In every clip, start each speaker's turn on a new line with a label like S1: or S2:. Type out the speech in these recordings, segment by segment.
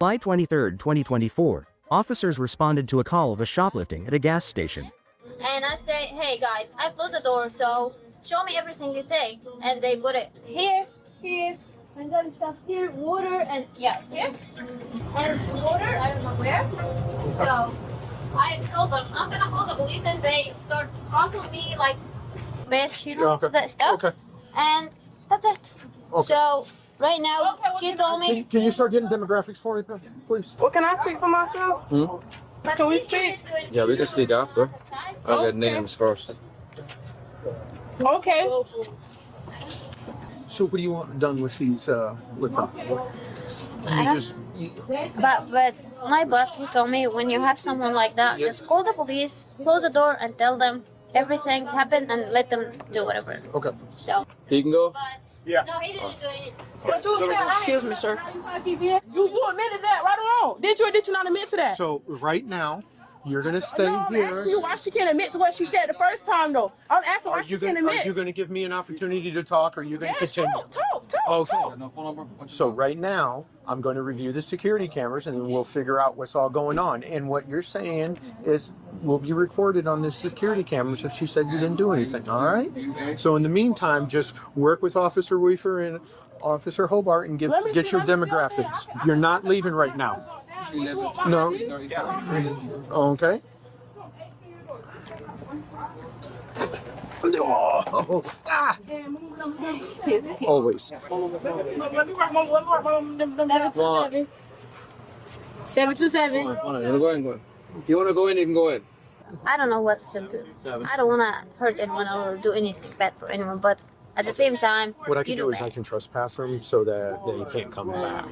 S1: July 23, 2024, officers responded to a call of a shoplifting at a gas station.
S2: And I say, hey guys, I closed the door, so show me everything you take. And they put it here, here, and then stuff here, water, and yeah, it's here. And water, I don't know where. So I told them, I'm gonna call the police, and they start crossing me like bitch, you know, that stuff.
S3: Okay.
S2: And that's it.
S3: Okay.
S2: So right now, she told me.
S3: Can you start getting demographics for me, please?
S4: Well, can I speak for myself? Can we speak?
S5: Yeah, we can speak after. I'll get names first.
S4: Okay.
S3: So what do you want done with these, with them?
S2: But my boss, he told me when you have someone like that, just call the police, close the door, and tell them everything happened, and let them do whatever.
S3: Okay.
S2: So.
S5: He can go?
S3: Yeah.
S2: No, he didn't do it.
S4: Excuse me, sir. You admitted that right or wrong? Did you or did you not admit to that?
S3: So right now, you're gonna stay
S4: No, I'm
S3: here.
S4: asking you why she can't admit to what she said the first time, though. I'm asking why she can't admit.
S3: Are you gonna give me an opportunity to talk, or are you gonna
S4: Yes,
S3: continue?
S4: talk.
S3: Okay. So right now, I'm going to review the security cameras, and then we'll figure out what's all going on. And what you're saying is will be recorded on the security cameras if she said you didn't do anything. All right. So in the meantime, just work with Officer Weaver and Officer Hobart and get your demographics. You're not leaving right now. No. Okay. Oh. Ah. Always.
S4: 727.
S5: You wanna go in? Go in. If you wanna go in, you can go in.
S2: I don't know what to do. I don't want to hurt anyone or do anything bad for anyone, but at the same time,
S3: What I can do is I can trespass them so that they can't come back.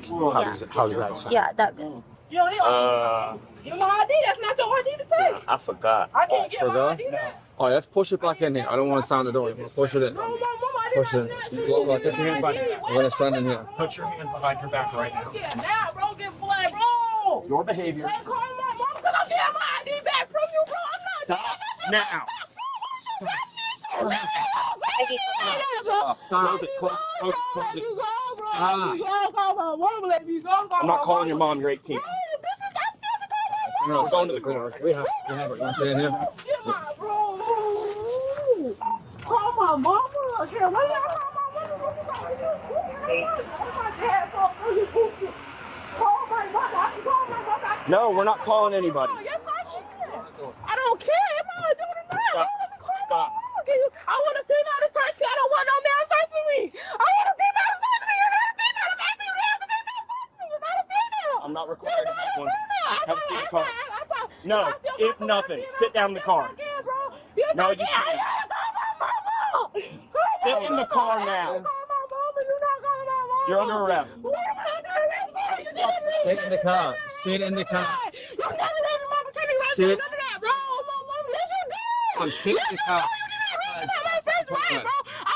S3: How does that sound?
S2: yeah, that good.
S4: You don't need my ID. That's not your ID to take.
S6: I forgot.
S4: I can't get my ID back.
S5: Oh, let's push it back in here. I don't want to sound the door. You want to push it in.
S4: No, my ID
S5: Push
S4: not
S5: it
S4: that.
S5: in. Look, put your hand behind. I'm going to stand in here.
S6: Put your hand behind your back right now.
S4: Yeah, now, bro, get blood, bro.
S6: Your behavior.
S4: Hey, call my mom because I'm getting my ID back from you, bro. I'm not
S6: Stop now.
S5: Stop.
S6: I'm not calling your mom. You're 18.
S5: No,
S6: We're going to the car.
S5: We have it. You want to stay in here?
S4: Get my bro. Call my mama. Yeah, why y'all call my mama? My dad called me. Call my mama. I can call my mama.
S6: No, we're not calling anybody.
S4: Yes, I can. I don't care. Am I doing it or not?
S6: Stop.
S4: Let me call my
S6: Stop.
S4: mama. I want a female to touch me. I don't want no man touching me. I want a female to touch me. You're not a female to touch me. You're not a female to touch me. You're not a female.
S6: I'm not required to have one. Have a seat in the car.
S4: I
S6: No, if nothing, sit down in the car. No, you can't. Sit in the car now. You're under arrest.
S5: Sit in the car. Sit in the car. Sit. I'm sitting in the car.
S4: I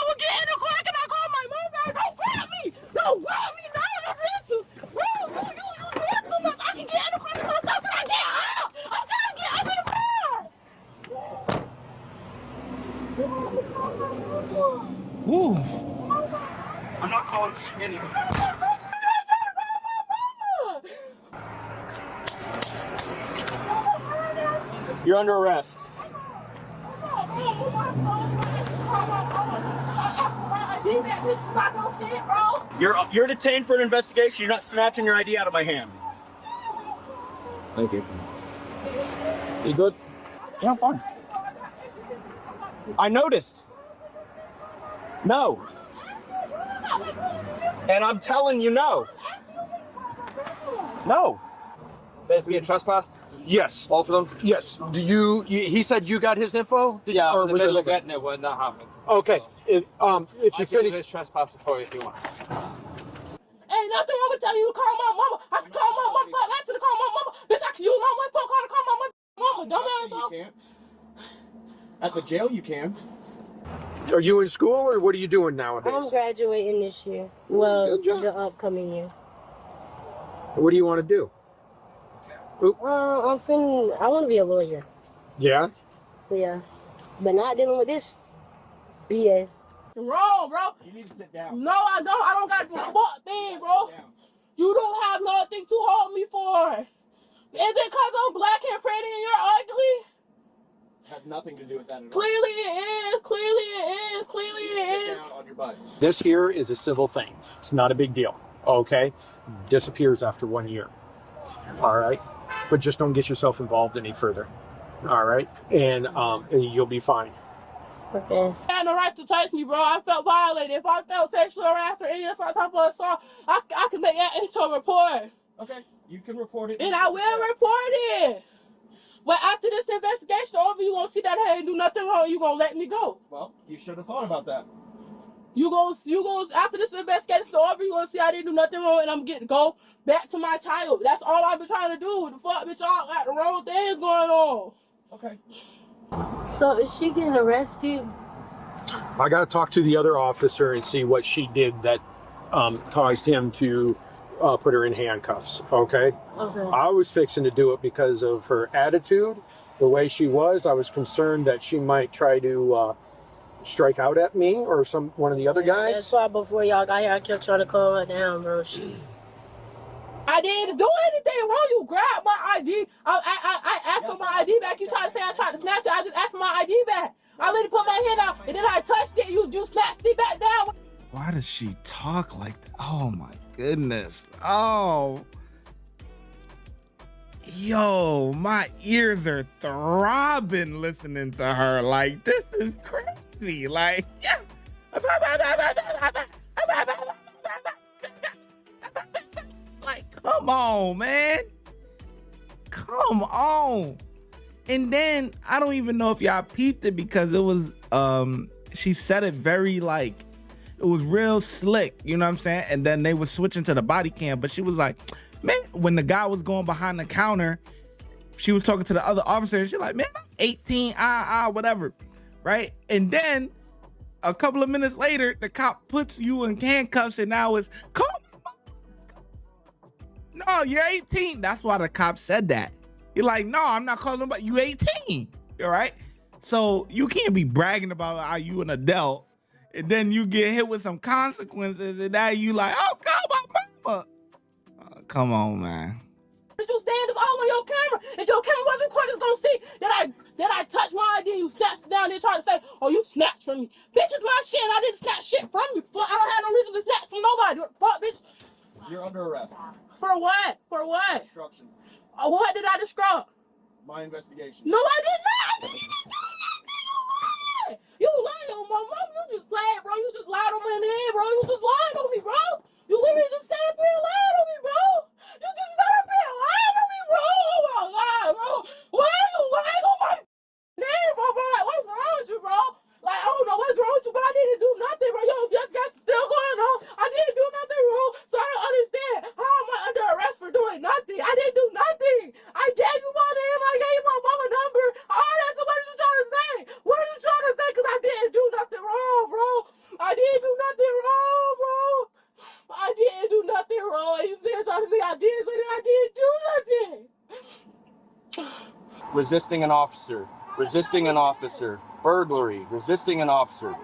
S4: will get in the car and I call my mom back. Don't grab me. Don't grab me. No, you did too. You did too much. I can get in the car myself, but I can't. I'm trying to get up in the car.
S6: Woo. I'm not calling anyone. You're under arrest. You're detained for an investigation. You're not snatching your ID out of my hand.
S5: Thank you. You good?
S6: Yeah, I'm fine. I noticed. No. And I'm telling you no. No.
S5: There's being trespassed?
S3: Yes.
S5: Both of them?
S3: Yes. He said you got his info?
S5: Yeah,
S3: Or
S5: in the
S3: was
S5: middle
S3: it
S5: of getting it when that happened.
S3: Okay. If
S5: I
S3: you
S5: can do
S3: finish.
S5: this trespassing for you if you want.
S4: Ain't nothing wrong with telling you to call my mama. I can call my mama. I can call my mama. Bitch, I can use my one phone call to call my mama. Dumbass.
S6: You can't. At the jail, you can.
S3: Are you in school or what are you doing nowadays?
S7: I'm graduating this year. Well,
S3: Good job.
S7: the upcoming year.
S3: What do you want to do?
S7: Well, I want to be a lawyer.
S3: Yeah.
S7: Yeah. But not dealing with this BS.
S4: Wrong, bro.
S6: You need to sit down.
S4: No, I don't. I don't got the fuck thing, bro. You don't have nothing to hold me
S6: nothing to do with that at all.
S4: Clearly it is. Clearly it is. Clearly it is.
S6: Down on your butt.
S3: This here is a civil thing. It's not a big deal. Okay? Disappears after 1 year. All right? But just don't get yourself involved any further. All right? And you'll be fine.
S7: Okay.
S4: You had no right to touch me, bro. I felt violated. If I felt sexually harassed or any type of assault, I can make that into a report.
S6: Okay, you can report it.
S4: And I will report it. But after this investigation over, you gonna see that I didn't do nothing wrong. You gonna let me go.
S6: Well, you should have thought about that.
S4: You gonna after this investigation over, you gonna see I didn't do nothing wrong, and I'm getting go back to my child. That's all I've been trying to do. The fuck, bitch, y'all got the wrong things going on.
S6: Okay.
S7: So is she getting arrested?
S3: I got to talk to the other officer and see what she did that caused him to put her in handcuffs. Okay?
S7: Okay.
S3: I was fixing to do it because of her attitude, the way she was. I was concerned that she might try to strike out at me or one of the other guys.
S7: That's why before y'all got here, I kept trying to calm her down, bro.
S4: I didn't do anything wrong. You grabbed my ID. I asked for my ID back. You tried to say I tried to snatch it. I just asked for my ID back. I literally put my hand out and then I touched it. You snatched it back down.
S5: Why does she talk like that? Oh my goodness. Oh. Yo, my ears are throbbing listening to her. Like, this is crazy. Like, yeah. Like, come on, man. Come on. And then I don't even know if y'all peeped it because it was she said it very like it was real slick, you know what I'm saying? And then they were switching to the body cam, but she was like, man, when the guy was going behind the counter, she was talking to the other officer and she's like, man, I'm 18, whatever, right? And then a couple of minutes later, the cop puts you in handcuffs and now it's, come on. No, you're 18. That's why the cop said that. You're like, no, I'm not calling about you 18. All right. So you can't be bragging about how you an adult and then you get hit with some consequences and now you like, oh, call my mama. Come on, man.
S4: Did you stand this all on your camera? And your camera wasn't recording, gonna see that I touched my ID and you snatched it down there trying to say, oh, you snatched from me. Bitch, it's my shit. I didn't snatch shit from you. I don't have no reason to snatch from nobody. Fuck, bitch.
S6: You're under arrest.
S4: For what? For what?
S6: Obstruction.
S4: What did I describe?
S6: My investigation.
S4: No, I did not. You lied on my mom. You just lied, bro. You just lied on me in the head, bro. You just lied on me, bro. You literally just sat up here and lied on me, bro. You just sat up here and lied on me, bro. Oh my God, bro. Why are you lying on my name, bro? Like, what's wrong with you, bro? Like, I don't know what's wrong with you, but I didn't do nothing, bro. Yo, just got still going on. I didn't do nothing wrong, so I don't understand. How am I under arrest for doing nothing? I didn't do nothing. I gave you my name. I gave you my mama number. All that. So what are you trying to say? What are you trying to say? Because I didn't do nothing wrong, bro. I didn't do nothing wrong, bro. I didn't do nothing wrong. And you still trying to say I did, so then I didn't do nothing.
S6: Resisting an officer. Resisting an officer. Burglary. Resisting an officer.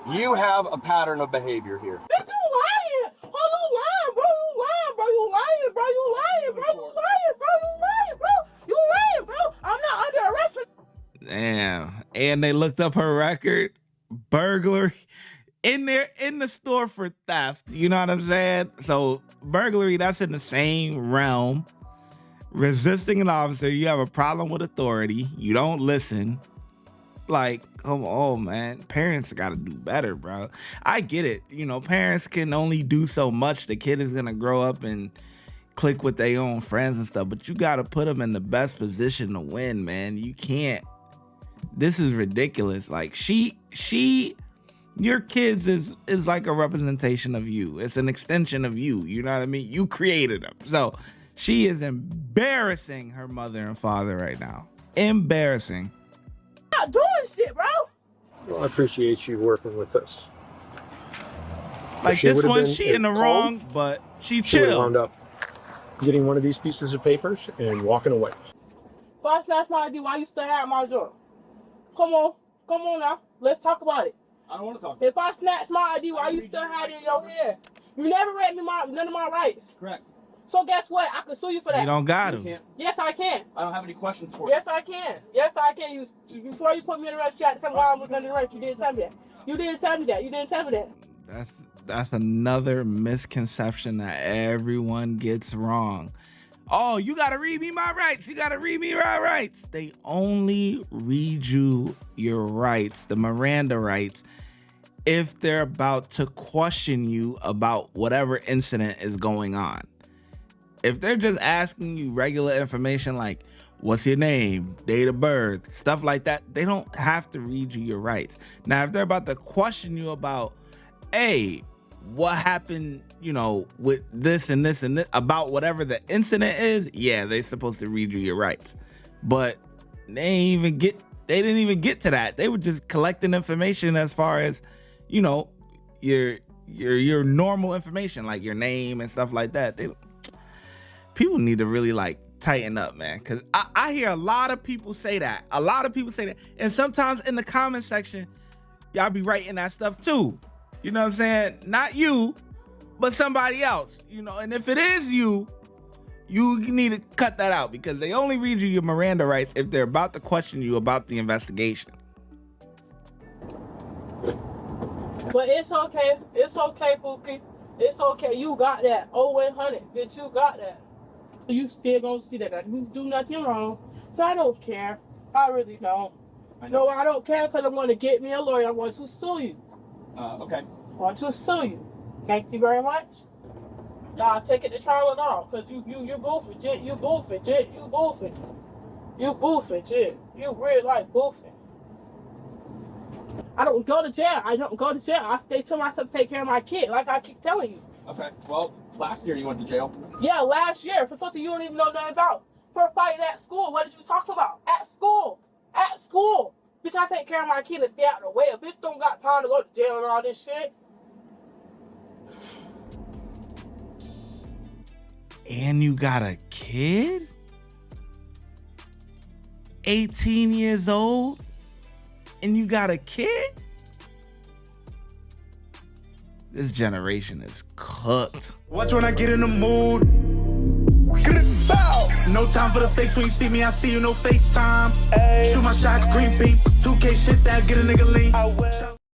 S6: You have a pattern of behavior here.
S4: Bitch, you lying. Oh, you lying, bro. You lying, bro. You lying, bro. You lying, bro. You lying, bro. You lying, bro. You lying, bro. I'm not under arrest for...
S5: Damn. And they looked up her record. Burglary. In the store for theft. You know what I'm saying? So burglary, that's in the same realm. Resisting an officer, you have a problem with authority. You don't listen. Like, come on, man. Parents got to do better, bro. I get it. You know, parents can only do so much. The kid is going to grow up and click with their own friends and stuff. But you got to put them in the best position to win, man. You can't. This is ridiculous. Like, your kids is like a representation of you. It's an extension of you. You know what I mean? You created them. So she is embarrassing her mother and father right now. Embarrassing.
S4: Not doing shit, bro.
S3: Well, I appreciate you working with us.
S5: Like this one, she in the wrong, but she chill.
S3: Wound up getting one of these pieces of papers and walking away.
S4: If I snatch my ID, why you still have my job? Come on now. Let's talk about it.
S6: I don't want to talk to you.
S4: If I snatch my ID, why you still have it in your hair? You never read me none of my rights.
S6: Correct.
S4: So guess what? I can sue you for that.
S5: You don't got
S6: You
S5: him.
S6: can't.
S4: Yes, I can.
S6: I don't have any questions for
S4: Yes, I can. Yes, I can. Before you put me in the arrest, you had to tell me why I was under arrest. You didn't tell me that. You didn't tell me that. You didn't tell me that.
S5: That's another misconception that everyone gets wrong. Oh, you gotta read me my rights. You gotta read me my rights. They only read you your rights, the Miranda rights, if they're about to question you about whatever incident is going on. If they're just asking you regular information like what's your name, date of birth, stuff like that, they don't have to read you your rights. Now, if they're about to question you about, hey, what happened, with this and this and this, about whatever the incident is, yeah, they're supposed to read you your rights. But they didn't even get to that. They were just collecting information as far as, your normal information, like your name and stuff like that. People need to really tighten up, man. Cause I hear a lot of people say that. And sometimes in the comment section, y'all be writing that stuff too. You know what I'm saying? Not you, but somebody else. And if it is you need to cut that out because they only read you your Miranda rights if they're about to question you about the investigation.
S4: But it's okay. It's okay, Pookie. It's okay. You got that. 0100. Bitch, you got that. You still gonna see that I didn't do nothing wrong. So I don't care. I really don't. No, I don't care because I want to get me a lawyer. I want to sue you.
S6: Okay.
S4: I want to sue you. Thank you very much. I'll take it to trial and all because you goofing, Jit. You goofing, Jit. You goofing. You goofing, Jit. You really like goofing. I don't go to jail. I stay to myself to take care of my kid like I keep telling you.
S6: Okay. Well, last year you went to jail.
S4: Yeah, last year for something you don't even know nothing about. For fighting at school. What did you talk about? At school. At school. Bitch, I take care of my kid and stay out of the way. A bitch don't got time to go to jail and all this shit.
S5: And you got a kid? 18 years old? And you got a kid? This generation is cooked.
S8: Watch when I get in the mood. No time for the fakes. When you see me, I see you, no FaceTime. Shoot my shot, green beam. 2K shit that get a nigga lean.